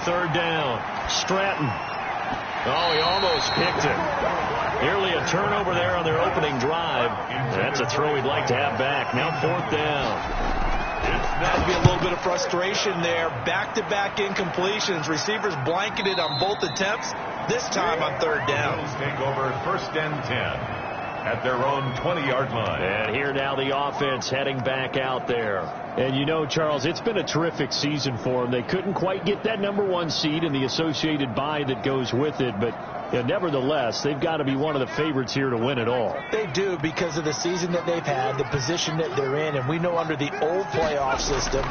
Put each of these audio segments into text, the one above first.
third down. Stratton. Oh, he almost picked it. Nearly a turnover there on their opening drive. That's a throw he'd like to have back. Now fourth down. That'd be a little bit of frustration there. Back-to-back incompletions. Receivers blanketed on both attempts. This time on third down. Take over first and 10 at their own 20-yard line. And here now the offense heading back out there. And you know, Charles, it's been a terrific season for them. They couldn't quite get that #1 seed and the associated bye that goes with it, but nevertheless, they've got to be one of the favorites here to win it all. They do, because of the season that they've had, the position that they're in, and we know under the old playoff system,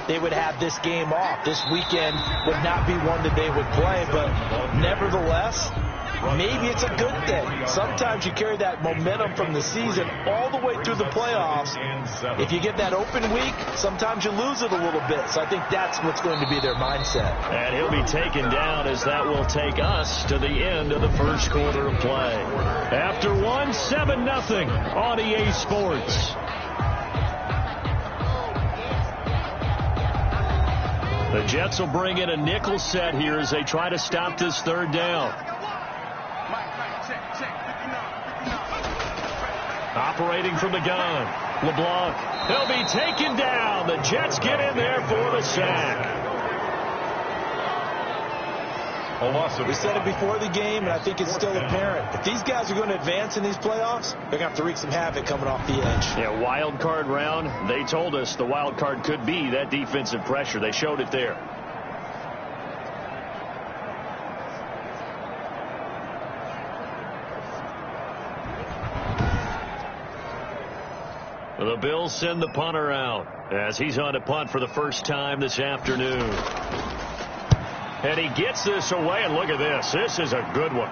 they would have this game off. This weekend would not be one that they would play, but nevertheless, maybe it's a good thing. Sometimes you carry that momentum from the season all the way through the playoffs. If you get that open week, sometimes you lose it a little bit. So I think that's what's going to be their mindset. And he'll be taken down, as that will take us to the end of the first quarter of play. After one, 7-0 on EA Sports. The Jets will bring in a nickel set here as they try to stop this third down. Operating from the gun, LeBlanc. He'll be taken down. The Jets get in there for the sack. We said it before the game, and I think it's still apparent. If these guys are going to advance in these playoffs, they're going to have to wreak some havoc coming off the edge. Yeah, wild card round. They told us the wild card could be that defensive pressure. They showed it there. The Bills send the punter out as he's on to punt for the first time this afternoon. And he gets this away, and look at this. This is a good one.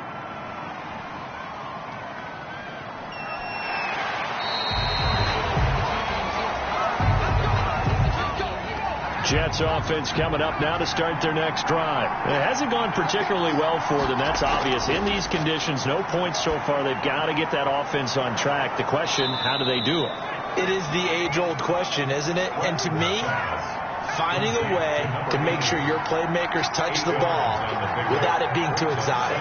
Jets offense coming up now to start their next drive. It hasn't gone particularly well for them. That's obvious. In these conditions, no points so far. They've got to get that offense on track. The question, how do they do it? It is the age-old question, isn't it? And to me, finding a way to make sure your playmakers touch the ball without it being too exotic.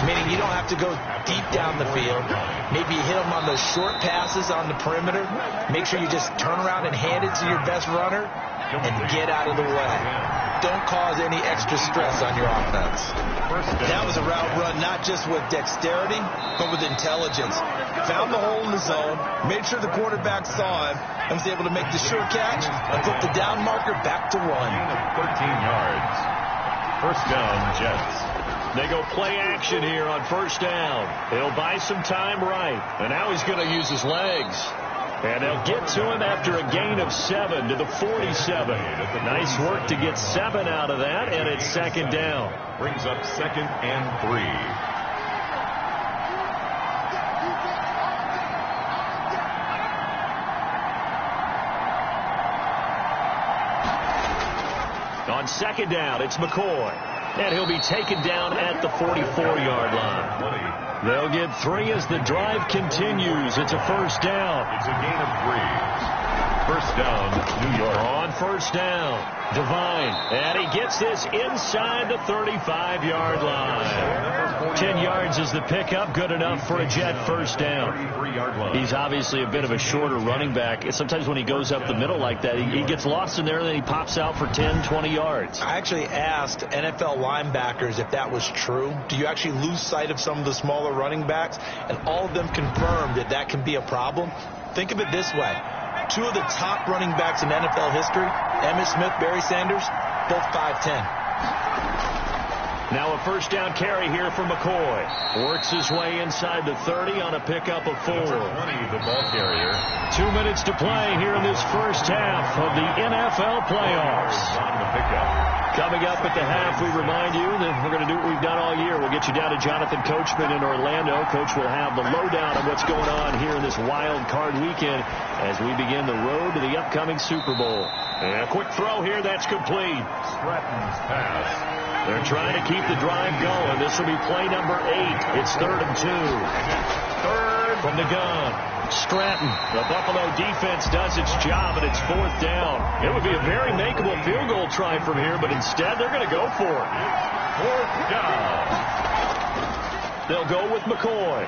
Meaning you don't have to go deep down the field. Maybe you hit them on those short passes on the perimeter. Make sure you just turn around and hand it to your best runner and get out of the way. Don't cause any extra stress on your offense. That was a route run not just with dexterity, but with intelligence. Found the hole in the zone, made sure the quarterback saw him, and was able to make the sure catch and put the down marker back to 1. 13 yards. First down, Jets. They go play action here on first down. He'll buy some time right, and now he's going to use his legs. And they'll get to him after a gain of 7 to the 47. Nice work to get 7 out of that, and it's second down. Brings up 2nd and 3. On second down, it's McCoy. And he'll be taken down at the 44-yard line. They'll get 3 as the drive continues. It's a first down. It's a gain of 3. First down, New York. On first down, Devine. And he gets this inside the 35-yard line. 10 yards is the pickup. Good enough for a Jet first down. He's obviously a bit of a shorter running back. Sometimes when he goes up the middle like that, he gets lost in there, and then he pops out for 10, 20 yards. I actually asked NFL linebackers if that was true. Do you actually lose sight of some of the smaller running backs? And all of them confirmed that that can be a problem. Think of it this way. 2 of the top running backs in NFL history, Emmitt Smith, Barry Sanders, both 5'10". Now a first down carry here for McCoy. Works his way inside the 30 on a pickup of 4. 20, the ball carrier. 2 minutes to play here in this first half of the NFL playoffs. On the pickup. Coming up at the half, we remind you that we're going to do what we've done all year. We'll get you down to Jonathan Coachman in Orlando. Coach will have the lowdown on what's going on here in this wild card weekend as we begin the road to the upcoming Super Bowl. And a quick throw here, that's complete. Stratton's pass. They're trying to keep the drive going. This will be play number 8. It's 3rd and 2. 3rd From the gun, Stratton. The Buffalo defense does its job, and it's 4th down. It would be a very makeable field goal try from here, but instead they're going to go for it. 4th down. They'll go with McCoy.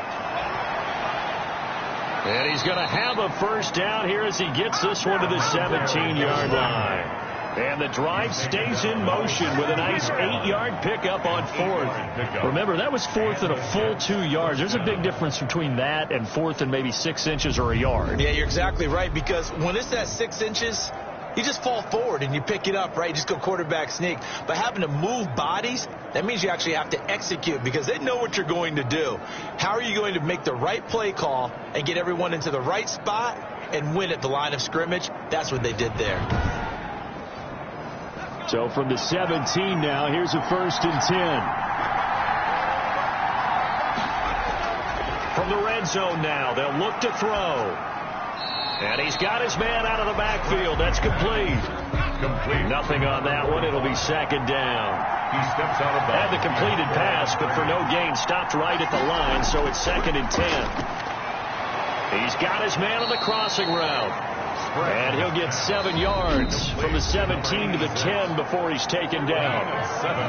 And he's going to have a first down here as he gets this one to the 17-yard line. And the drive stays in motion with a nice 8-yard pickup on 4th. Remember, that was 4th and a full 2 yards. There's a big difference between that and 4th and maybe 6 inches or a yard. Yeah, you're exactly right, because when it's at 6 inches, you just fall forward and you pick it up, right? You just go quarterback sneak. But having to move bodies, that means you actually have to execute because they know what you're going to do. How are you going to make the right play call and get everyone into the right spot and win at the line of scrimmage? That's what they did there. So from the 17 now, here's a 1st and 10. From the red zone now, they'll look to throw. And he's got his man out of the backfield. That's complete. Nothing on that one. It'll be 2nd down. He steps out of bounds. Had the completed pass, but for no gain, stopped right at the line, so it's 2nd and 10. He's got his man on the crossing route. And he'll get 7 yards from the 17 to the 10 before he's taken down.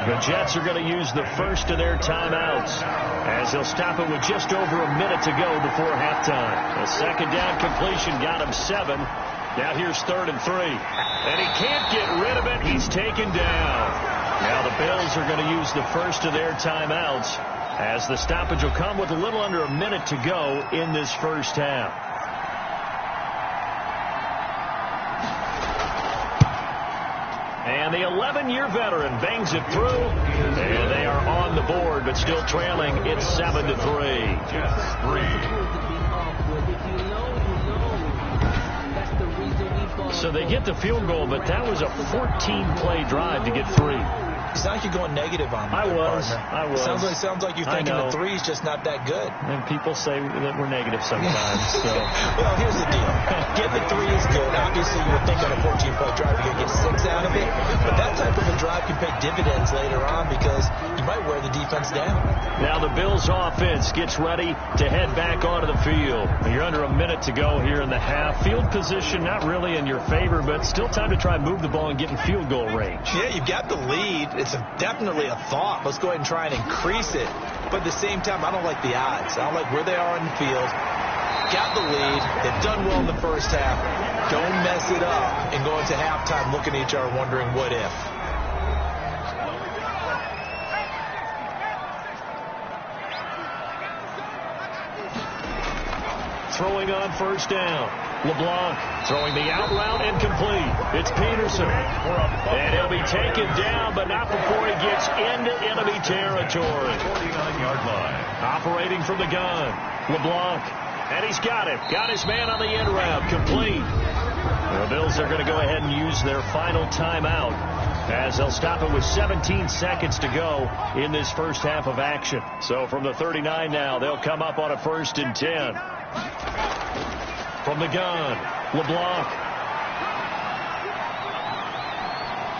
The Jets are going to use the first of their timeouts as they'll stop it with just over a minute to go before halftime. A 2nd down completion got him 7. Now here's 3rd and 3. And he can't get rid of it. He's taken down. Now the Bills are going to use the first of their timeouts as the stoppage will come with a little under a minute to go in this first half. And the 11-year veteran bangs it through, and they are on the board, but still trailing. It's 7-3. Jets 3. So they get the field goal, but that was a 14-play drive to get 3. You sound like you're going negative on me. I was. Sounds like you're thinking the 3's just not that good. And people say that we're negative sometimes. So. Well, here's the deal. Getting the 3 is good. Obviously, you would think on a 14-point drive you're going to get 6 out of it. But that type of a drive can pay dividends later on because you might wear the defense down. Now the Bills offense gets ready to head back onto the field. You're under a minute to go here in the half. Field position not really in your favor, but still time to try and move the ball and get in field goal range. Yeah, you've got the lead. It's definitely a thought. Let's go ahead and try and increase it. But at the same time, I don't like the odds. I don't like where they are in the field. Got the lead. They've done well in the first half. Don't mess it up and go into halftime looking at each other wondering what if. Throwing on first down. LeBlanc throwing the out route incomplete. It's Peterson. And he'll be taken down, but not before he gets into enemy territory. 49-yard line. Operating from the gun. LeBlanc. And he's got it. Got his man on the end route. Complete. The Bills are going to go ahead and use their final timeout as they'll stop it with 17 seconds to go in this first half of action. So from the 39 now, they'll come up on a 1st and 10. From the gun, LeBlanc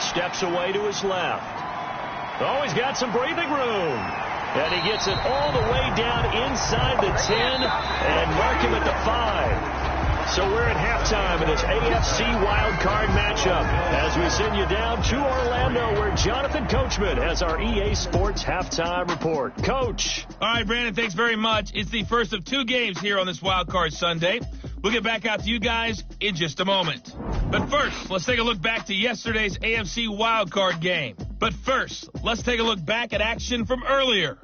steps away to his left. Oh, he's got some breathing room. And he gets it all the way down inside the 10 and mark him at the 5. So we're at halftime in this AFC wildcard matchup as we send you down to Orlando where Jonathan Coachman has our EA Sports halftime report. Coach. All right, Brandon, thanks very much. It's the first of 2 games here on this wildcard Sunday. We'll get back out to you guys in just a moment. But first, let's take a look back to yesterday's AFC wildcard game. But first, let's take a look back at action from earlier.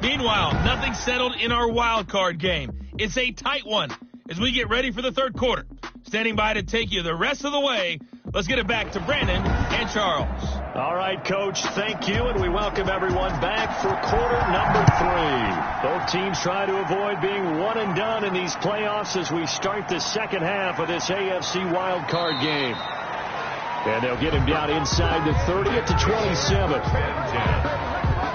Meanwhile, nothing settled in our wildcard game. It's a tight one as we get ready for the third quarter. Standing by to take you the rest of the way, let's get it back to Brandon and Charles. All right, Coach, thank you, and we welcome everyone back for quarter number 3. Both teams try to avoid being one and done in these playoffs as we start the second half of this AFC wildcard game. And they'll get him down inside the 30 to 27.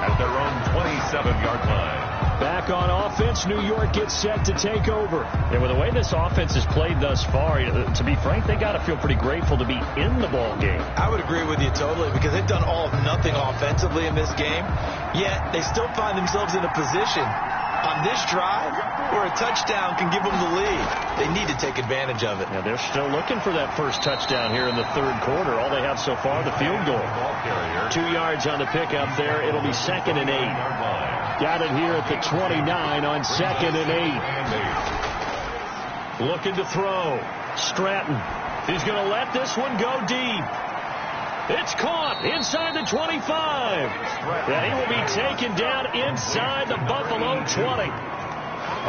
At their own 27-yard line. Back on offense, New York gets set to take over. Yeah, with the way this offense has played thus far, to be frank, they got to feel pretty grateful to be in the ball game. I would agree with you totally because they've done all of nothing offensively in this game, yet they still find themselves in a position on this drive where a touchdown can give them the lead. They need to take advantage of it. Now they're still looking for that first touchdown here in the third quarter. All they have so far, the field goal. 2 yards on the pickup there. It'll be 2nd and 8. Got it here at the 29 on 2nd and 8. Looking to throw. Stratton. He's going to let this one go deep. It's caught inside the 25. And he will be taken down inside the Buffalo 20.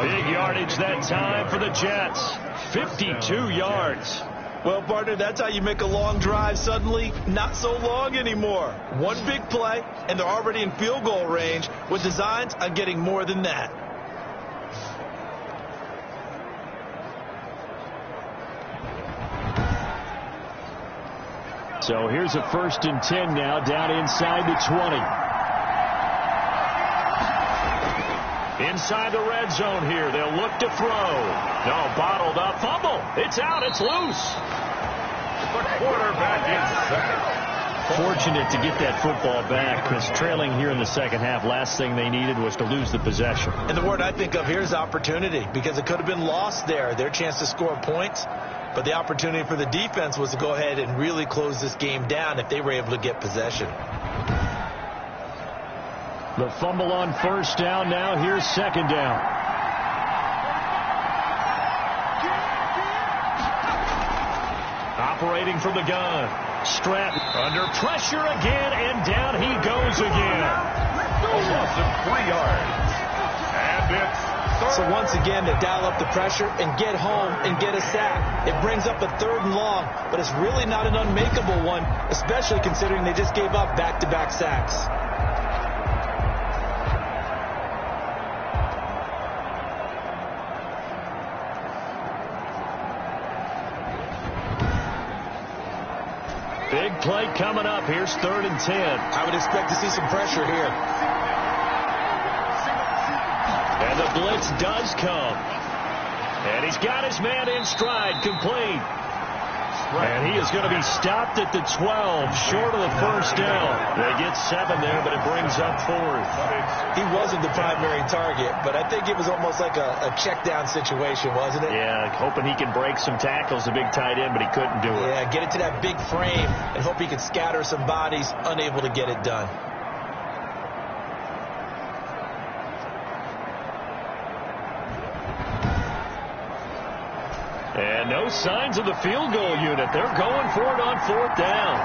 Big yardage that time for the Jets. 52 yards. Well, partner, that's how you make a long drive suddenly not so long anymore. One big play, and they're already in field goal range with designs on getting more than that. So here's a 1st and 10 now down inside the 20. Inside the red zone here. They'll look to throw. No, bottled up. Fumble. It's out. It's loose. The quarterback is sacked. Fortunate to get that football back because trailing here in the second half, last thing they needed was to lose the possession. And the word I think of here is opportunity because it could have been lost there. Their chance to score points. But the opportunity for the defense was to go ahead and really close this game down if they were able to get possession. The fumble on 1st down now. Here's 2nd down. Operating from the gun. Stratton under pressure again, and down he goes again. A loss of 3 yards. And it's So once again, they dial up the pressure and get home and get a sack. It brings up a 3rd and long, but it's really not an unmakeable one, especially considering they just gave up back-to-back sacks. Big play coming up. Here's 3rd and 10. I would expect to see some pressure here. And the blitz does come. And he's got his man in stride, complete. And he is going to be stopped at the 12, short of the 1st down. They get 7 there, but it brings up 4th. He wasn't the primary target, but I think it was almost like a check down situation, wasn't it? Yeah, hoping he can break some tackles, the big tight end, but he couldn't do it. Yeah, get it to that big frame and hope he can scatter some bodies, unable to get it done. And no signs of the field goal unit. They're going for it on 4th down.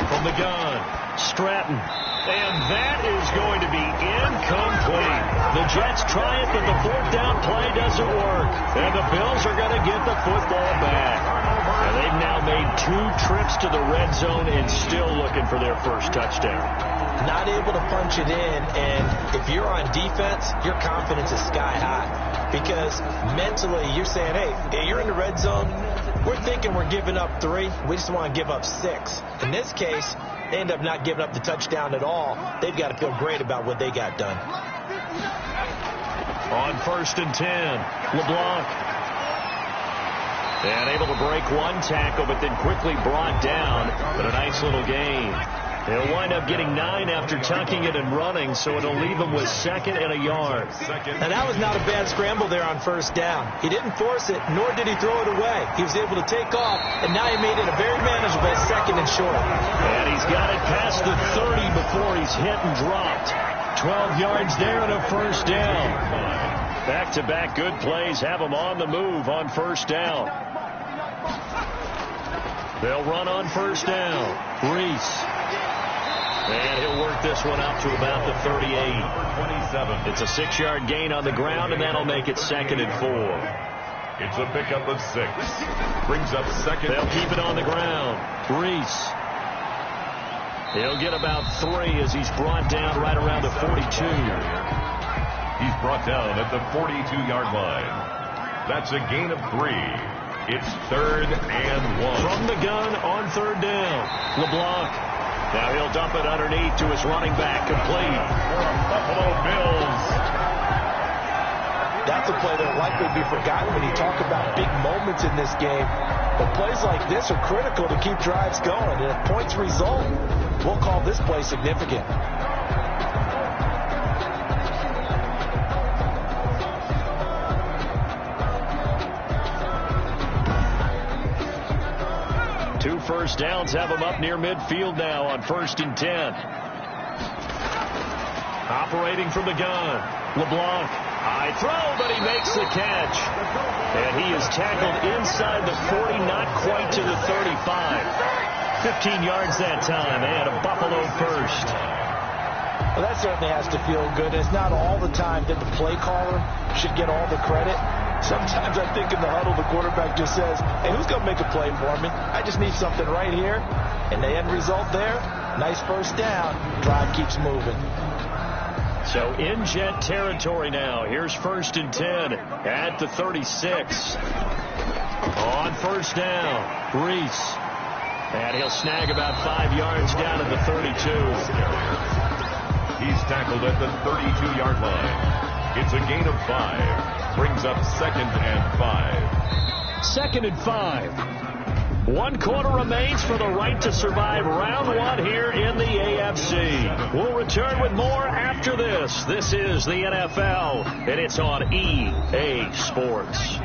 From the gun, Stratton. And that is going to be incomplete. The Jets try it, but the 4th down play doesn't work. And the Bills are going to get the football back. And they've now made 2 trips to the red zone and still looking for their first touchdown. Not able to punch it in, and if you're on defense, your confidence is sky high. Because mentally, you're saying, hey, you're in the red zone. We're thinking we're giving up 3. We just want to give up 6. In this case, they end up not giving up the touchdown at all. They've got to feel great about what they got done. On 1st and 10, LeBlanc. And able to break 1 tackle, but then quickly brought down. But a nice little gain. They'll wind up getting 9 after tucking it and running, so it'll leave them with 2nd and a yard. And that was not a bad scramble there on 1st down. He didn't force it, nor did he throw it away. He was able to take off, and now he made it a very manageable 2nd and short. And he's got it past the 30 before he's hit and dropped. 12 yards there and a 1st down. Back-to-back good plays have him on the move on 1st down. They'll run on 1st down. Reese. And he'll work this one out to about the 38. It's a 6-yard gain on the ground, and that'll make it 2nd and 4. It's a pickup of 6. Brings up 2nd. They'll keep it on the ground. Reese. He'll get about 3 as he's brought down right around the 42. He's brought down at the 42-yard line. That's a gain of 3. It's 3rd and 1. From the gun on 3rd down. LeBlanc. Now he'll dump it underneath to his running back, complete. Buffalo Bills. That's a play that will likely be forgotten when you talk about big moments in this game. But plays like this are critical to keep drives going. And if points result, we'll call this play significant. Two first downs have him up near midfield now on 1st and 10. Operating from the gun. LeBlanc. High throw, but he makes the catch. And he is tackled inside the 40, not quite to the 35. 15 yards that time, and a Buffalo first. Well, that certainly has to feel good. It's not all the time that the play caller should get all the credit. Sometimes I think in the huddle, the quarterback just says, hey, who's going to make a play for me? I just need something right here. And the end result there, nice first down. Drive keeps moving. So in Jet territory now. Here's 1st and 10 at the 36. On first down, Reese. And he'll snag about 5 yards down at the 32. He's tackled at the 32-yard line. It's a gain of 5. Brings up 2nd and 5. 2nd and 5. 1 quarter remains for the right to survive round 1 here in the AFC. We'll return with more after this. This is the NFL, and it's on EA Sports.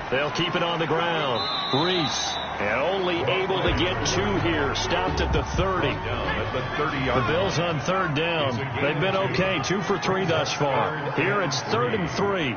They'll keep it on the ground. Reese. And only able to get 2 here. Stopped at the 30. The Bills on 3rd down. They've been okay. 2 for 3 thus far. Here it's 3rd and 3.